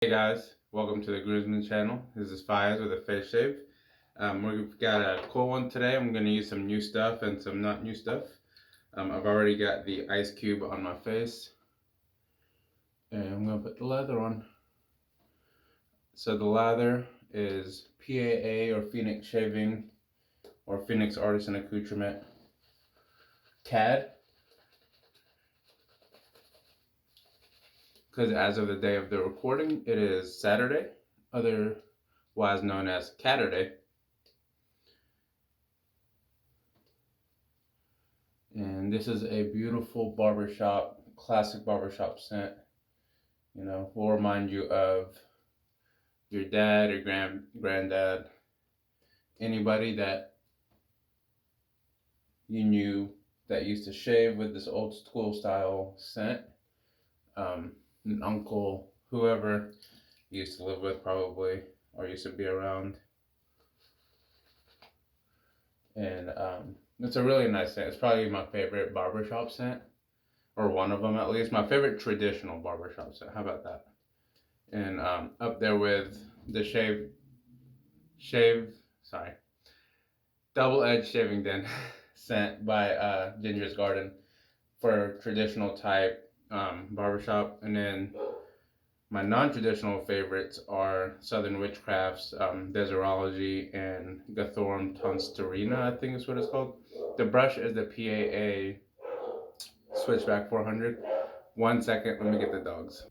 Hey guys, welcome to the Groomsman channel. This is Fiaz with a face shave. We've got a cool one today. I'm going to use some new stuff and some not new stuff. I've already got the ice cube on my face. And I'm going to put the lather on. So the lather is PAA or Phoenix Shaving or Phoenix Artisan Accoutrement CAD. Because as of the day of the recording, it is Saturday, otherwise known as Catterday. And this is a beautiful barbershop, classic barbershop scent. You know, will remind you of your dad or granddad, anybody that you knew that used to shave with this old school style scent. An uncle, whoever you used to live with probably, or used to be around. And it's a really nice scent. It's probably my favorite barbershop scent, or one of them at least. My favorite traditional barbershop scent. How about that? And up there with the double edged shaving den scent by Ginger's Garden for traditional type barbershop. And then my non-traditional favorites are Southern Witchcrafts, Deserology, and Gathorum Tonsterina, I think is what it's called. The brush is the PAA Switchback 400. 1 second, let me get the dogs.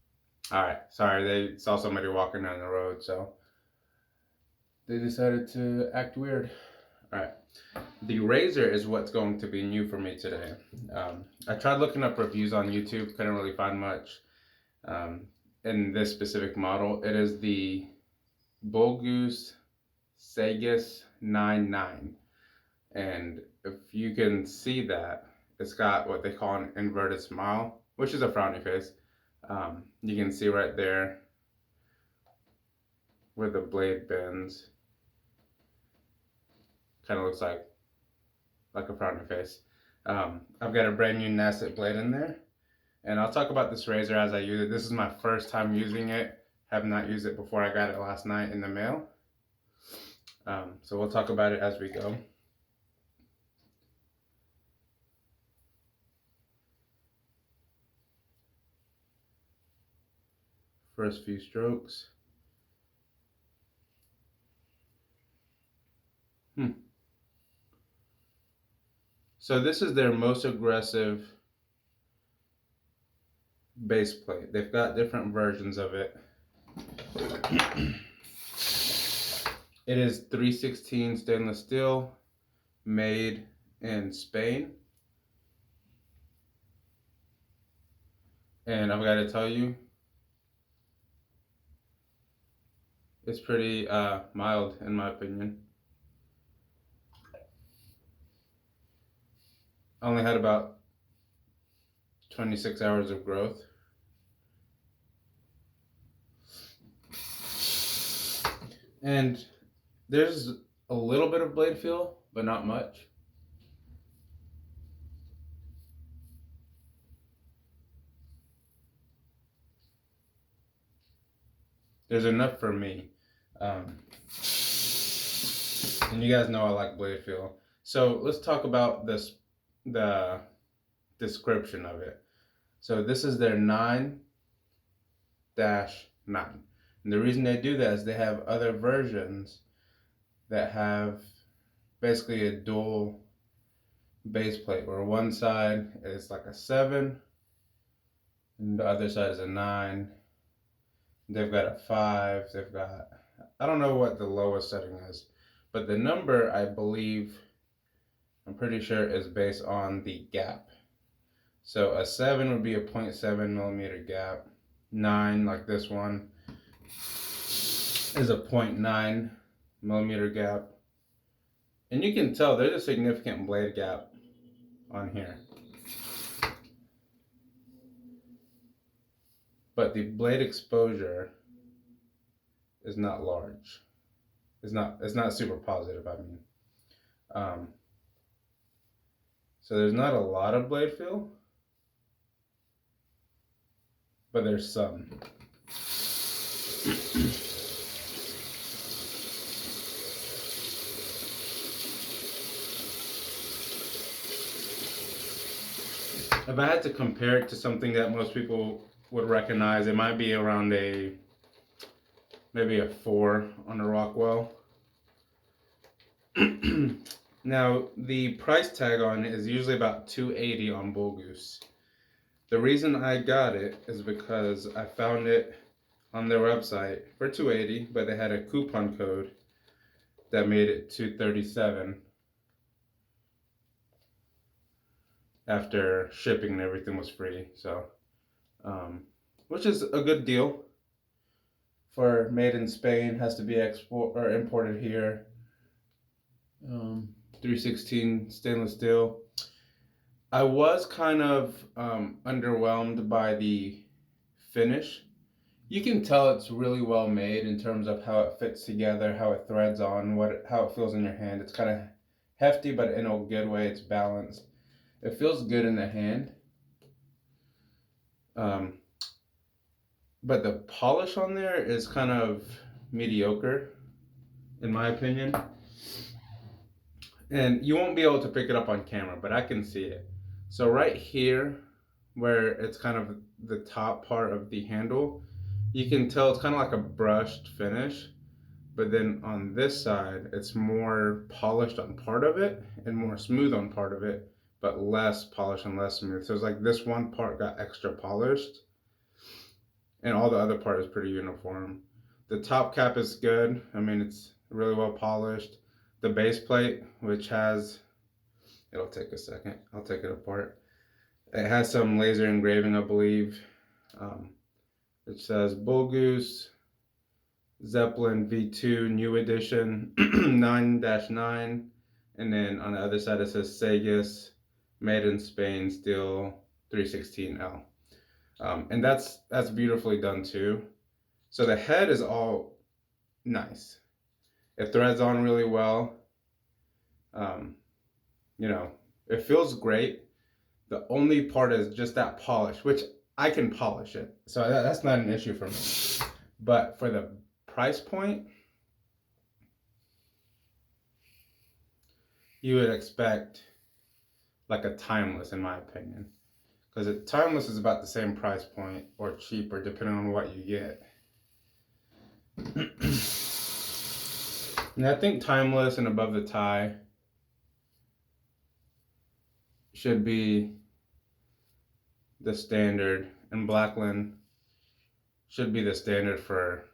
Alright, sorry, they saw somebody walking down the road, so they decided to act weird. Alright, the razor is what's going to be new for me today. I tried looking up reviews on YouTube, couldn't really find much. In this specific model, it is the Bullgoose Seygus 99. And if you can see that, it's got what they call an inverted smile, which is a frowny face. You can see right there where the blade bends. Kind of looks like a frowny face. I've got a brand new Nasset blade in there. And I'll talk about this razor as I use it. This is my first time using it. Have not used it before. I got it last night in the mail. So we'll talk about it as we go. First few strokes. So this is their most aggressive base plate. They've got different versions of it. It is 316 stainless steel, made in Spain. And I've got to tell you, it's pretty mild in my opinion. I only had about 26 hours of growth. And there's a little bit of blade feel, but not much. There's enough for me. And you guys know I like blade feel. So let's talk about the description of it. So this is their 9-9. And the reason they do that is they have other versions that have basically a dual base plate where one side is like a 7 and the other side is a 9. They've got a 5. They've got, I don't know what the lowest setting is, but the number, I believe, I'm pretty sure is based on the gap. So a 7 would be a 0.7 millimeter gap. 9, like this one, is a 0.9 millimeter gap. And you can tell there's a significant blade gap on here. But the blade exposure is not large. It's not super positive, I mean. So there's not a lot of blade feel, but there's some. if I had to compare it to something that most people would recognize, it might be around maybe a 4 on a Rockwell. Now, the price tag on it is usually about $280 on Bullgoose. The reason I got it is because I found it on their website for $280, but they had a coupon code that made it $237 after shipping and everything was free. So, which is a good deal for made in Spain. Has to be imported here. 316 stainless steel. I was kind of underwhelmed by the finish. You can tell it's really well made in terms of how it fits together, how it threads on, how it feels in your hand. It's kind of hefty, but in a good way. It's balanced. It feels good in the hand. But the polish on there is kind of mediocre, in my opinion. And you won't be able to pick it up on camera, but I can see it. So right here, where it's kind of the top part of the handle, you can tell it's kind of like a brushed finish. But then on this side, it's more polished on part of it and more smooth on part of it, but less polished and less smooth. So it's like this one part got extra polished and all the other part is pretty uniform. The top cap is good. I mean, it's really well polished. The base plate, which has, it'll take a second, I'll take it apart. It has some laser engraving, I believe. It says Bullgoose Zeppelin V2 New Edition 9-9. And then on the other side it says Seygus Made in Spain Steel 316L. And that's beautifully done too. So the head is all nice. It threads on really well. It feels great. The only part is just that polish, which I can polish it. So that's not an issue for me. But for the price point, you would expect like a Timeless, in my opinion. Because a Timeless is about the same price point or cheaper, depending on what you get. And I think Timeless and Above the Tie should be the standard, and Blackland should be the standard for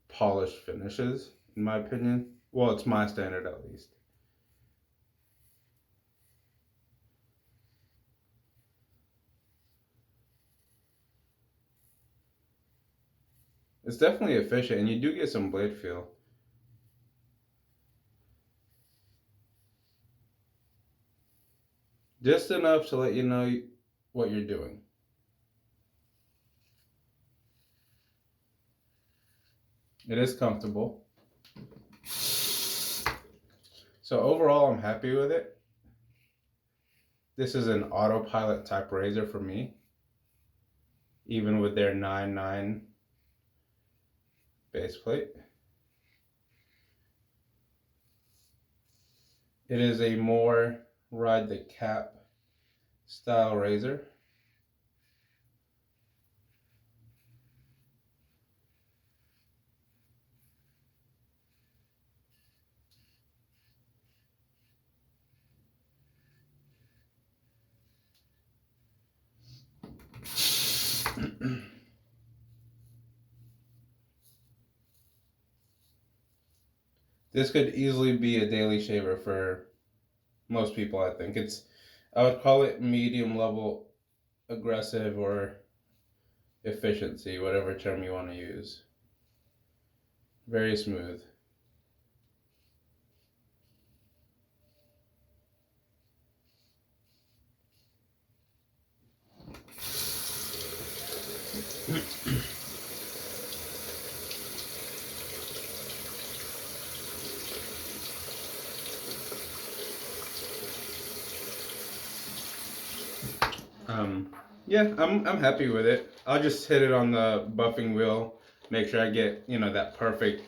polished finishes, in my opinion. Well, it's my standard at least. It's definitely efficient, and you do get some blade feel. Just enough to let you know what you're doing. It is comfortable. So overall, I'm happy with it. This is an autopilot type razor for me, even with their 9-9 base plate. It is a more ride the cap style razor. This could easily be a daily shaver for most people, I think. I would call it medium level aggressive or efficiency, whatever term you want to use. Very smooth. Yeah, I'm happy with it. I'll just hit it on the buffing wheel, make sure I get, that perfect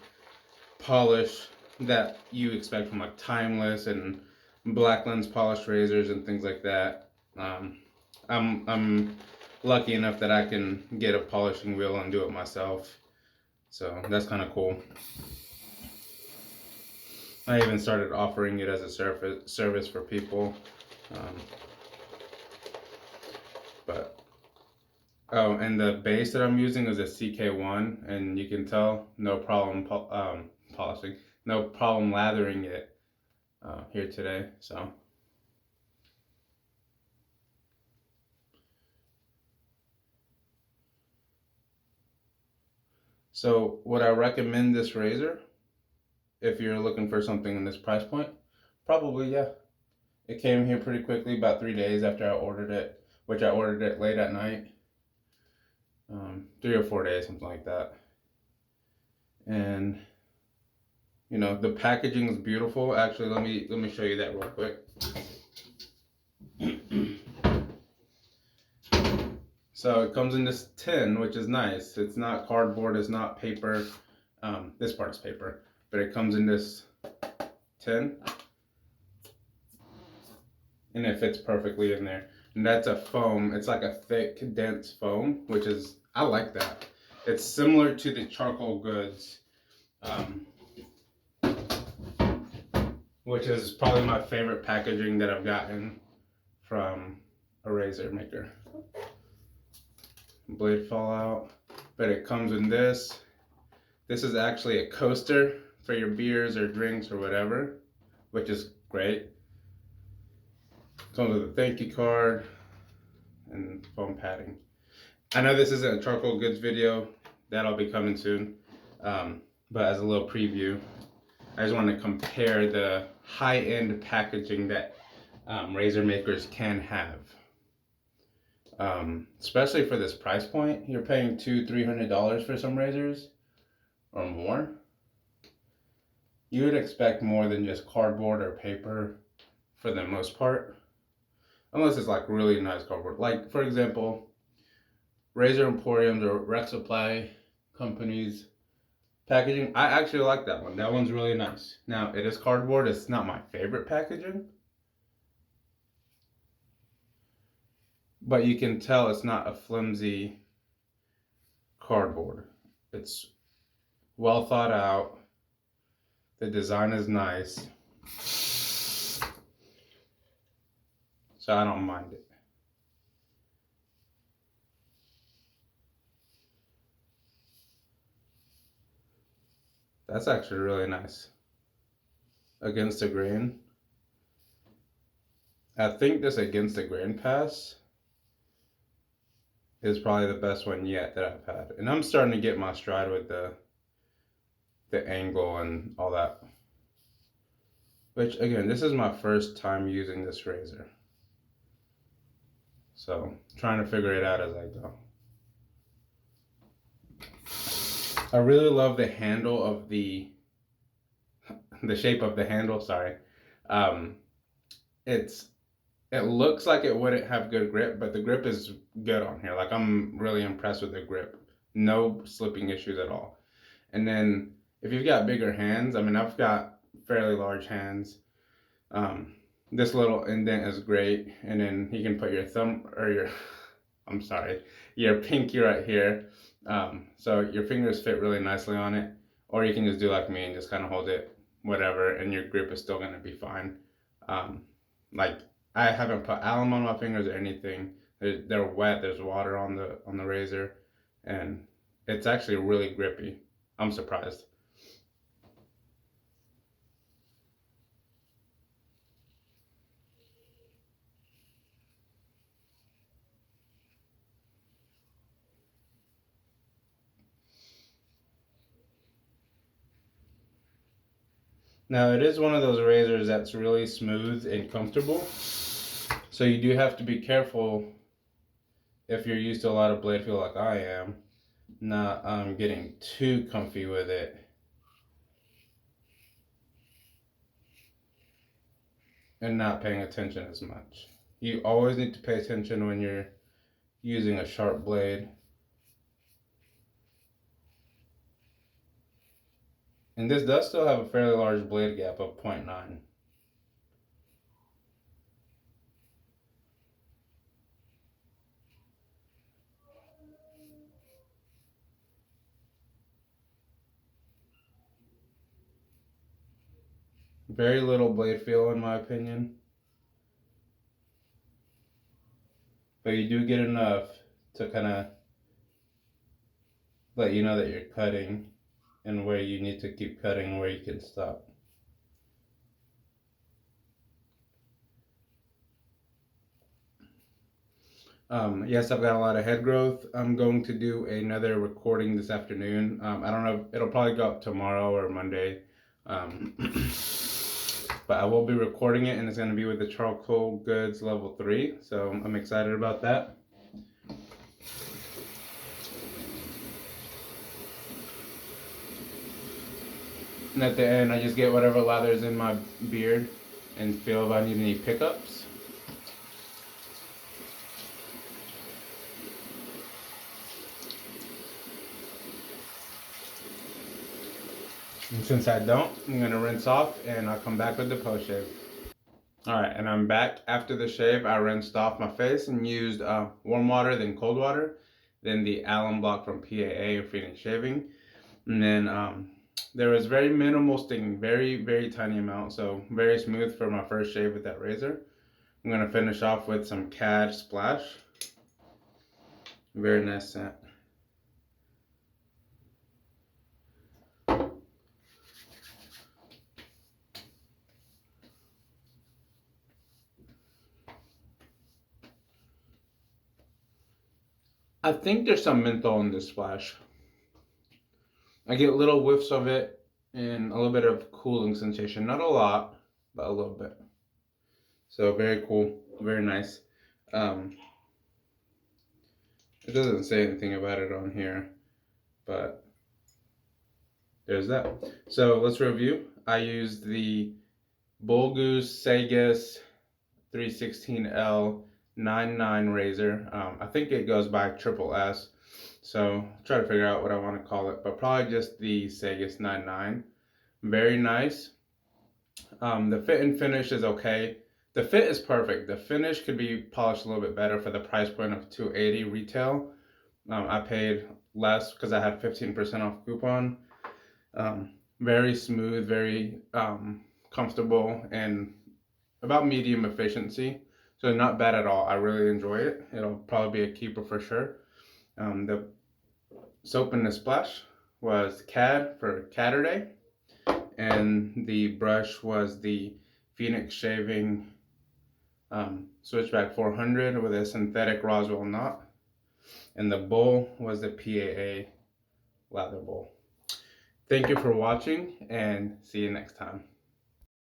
polish that you expect from like Timeless and Blackland's polished razors and things like that. I'm lucky enough that I can get a polishing wheel and do it myself. So that's kind of cool. I even started offering it as a service for people. Um, but oh, and the base that I'm using is a CK1, and you can tell no problem polishing, no problem lathering it here today. So would I recommend this razor if you're looking for something in this price point? Probably, yeah. It came here pretty quickly, about 3 days after I ordered it, which I ordered it late at night. 3 or 4 days, something like that. And you know, the packaging is beautiful. Actually, let me show you that real quick. So it comes in this tin, which is nice. It's not cardboard, it's not paper. This part is paper, but it comes in this tin, and it fits perfectly in there. And that's a foam. It's like a thick, dense foam, which is, I like that. It's similar to the charcoal goods, which is probably my favorite packaging that I've gotten from a razor maker. Blade fallout, but it comes in this. This is actually a coaster for your beers or drinks or whatever, which is great. Comes with a thank you card and foam padding. I know this isn't a charcoal goods video, that'll be coming soon, but as a little preview, I just want to compare the high-end packaging that razor makers can have. Especially for this price point, you're paying $200-300 for some razors or more. You would expect more than just cardboard or paper for the most part, unless it's like really nice cardboard. Like for example, Razor Emporiums or Rec Supply companies packaging. I actually like that one. That one's really nice. Now it is cardboard. It's not my favorite packaging, but you can tell it's not a flimsy cardboard. It's well thought out. The design is nice. So I don't mind it. That's actually really nice. Against the grain. I think this against the grain pass is probably the best one yet that I've had. And I'm starting to get my stride with the angle and all that. Which again, this is my first time using this razor. So trying to figure it out as I go. I really love the handle of the shape of the handle, sorry. It looks like it wouldn't have good grip, but the grip is good on here. Like I'm really impressed with the grip. No slipping issues at all. And then if you've got bigger hands, I mean, I've got fairly large hands. This little indent is great. And then you can put your thumb or your pinky right here. So your fingers fit really nicely on it. Or you can just do like me and just kind of hold it, whatever, and your grip is still going to be fine. Like I haven't put alum on my fingers or anything. They're wet. There's water on the razor, and it's actually really grippy. I'm surprised. Now it is one of those razors that's really smooth and comfortable. So you do have to be careful if you're used to a lot of blade feel like I am, not getting too comfy with it. And not paying attention as much. You always need to pay attention when you're using a sharp blade. And this does still have a fairly large blade gap of 0.9. Very little blade feel in my opinion. But you do get enough to kind of let you know that you're cutting and where you need to keep cutting and where you can stop. Yes, I've got a lot of head growth. I'm going to do another recording this afternoon. I don't know, it'll probably go up tomorrow or Monday. But I will be recording it, and it's going to be with the Charcoal Goods Level 3. So I'm excited about that. And at the end, I just get whatever lather's in my beard and feel if I need any pickups. And since I don't, I'm going to rinse off and I'll come back with the post shave. Alright, and I'm back. After the shave, I rinsed off my face and used warm water, then cold water, then the alum block from PAA or Phoenix Shaving. And then there was very minimal stinging, very, very tiny amount, so very smooth for my first shave with that razor. I'm going to finish off with some CAD Splash. Very nice scent. I think there's some menthol in this splash. I get little whiffs of it and a little bit of cooling sensation. Not a lot, but a little bit. So very cool, very nice. It doesn't say anything about it on here, but there's that. So let's review. I used the Bullgoose Seygus 316L 99 razor. I think it goes by triple S. So try to figure out what I want to call it, but probably just the Seygus 99. Very nice. The fit and finish is okay. The fit is perfect. The finish could be polished a little bit better for the price point of $280 retail. I paid less because I had 15% off coupon. Very smooth, very comfortable, and about medium efficiency. So not bad at all. I really enjoy it. It'll probably be a keeper for sure. The soap in the splash was CAD for Catterday, and the brush was the Phoenix Shaving Switchback 400 with a synthetic Roswell knot, and the bowl was the PAA lather bowl. Thank you for watching, and see you next time.